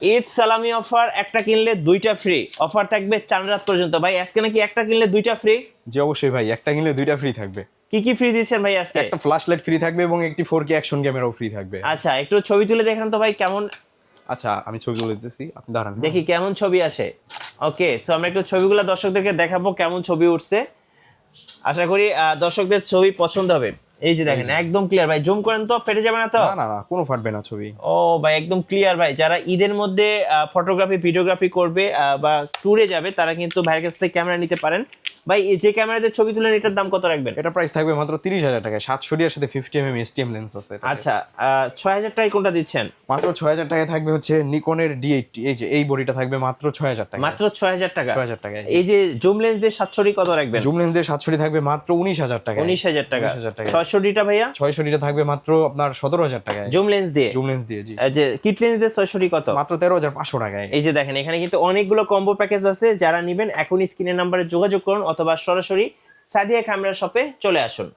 ঈদ সালামি অফার, একটা কিনলে দুইটা ফ্রি অফার থাকবে 4 রাত পর্যন্ত। ভাই আজকে নাকি একটা কিনলে দুইটা ফ্রি? জি অবশ্যই ভাই, একটা কিনলে দুইটা ফ্রি থাকবে। কি ফ্রি দিচ্ছেন ভাই আজকে? একটা ফ্ল্যাশ লাইট ফ্রি থাকবে এবং একটি 4K অ্যাকশন ক্যামেরাও ফ্রি থাকবে। আচ্ছা, একটু ছবি তুলে দেখান তো ভাই কেমন। আচ্ছা আমি ছবিগুলো দিতেছি, আপনি দাঁড়ান। দেখি কেমন ছবি আসে। ওকে, সো আমরা একটু ছবিগুলো দর্শকদেরকে দেখাবো কেমন ছবি উঠছে। আশা করি দর্শকদের ছবি পছন্দ হবে। এই যে দেখেন একদম ক্লিয়ার ভাই, জুম করেন তো, ফেটে যাবে না তো? না না না, কোনো ফাটবে না ছবি। ও ভাই একদম ক্লিয়ার ভাই, যারা ঈদের মধ্যে ফটোগ্রাফি ভিডিওগ্রাফি করবে বা ট্যুরে যাবে তারা কিন্তু ভাইয়ের কাছ থেকে ক্যামেরা নিতে পারেন। ভাই এই যে ক্যামেরাতে ছবি তুলেন এটার দাম কত রাখবেন? এটা প্রাইস থাকবে মাত্র 30,000 টাকায়। 700 এর সাথে 50mm STM লেন্স আছে এটাতে। আচ্ছা, 6000 টাকায় কোনটা দিচ্ছেন? মাত্র 6,000 টাকায় থাকবে হচ্ছে নিকনের D80। এই যে এই বডিটা থাকবে মাত্র 6,000 টাকা। মাত্র 6000 টাকা। 6,000 টাকায়। এই যে জুম লেন্স দিয়ে 700 কত রাখবেন? জুম লেন্স দিয়ে 700 থাকবে মাত্র 19,000 টাকা। 19000 টাকা। 19,000 টাকা। 600টা ভাইয়া? 600 থাকবে মাত্র আপনার 17,000 টাকায়। জুম লেন্স দিয়ে? জুম লেন্স দিয়ে জি। এই যে কিট লেন্স দিয়ে 600 কত? মাত্র 13,500 টাকায়। এই যে দেখেন এখানে কিন্তু অনেকগুলো কম্বো প্যাকেজ আছে, যারা নেবেন এখনই স্ক্রিনের নাম্বারে যোগাযোগ করুন অথবা সরাসরি সাদিয়া ক্যামেরা শপে চলে আসুন।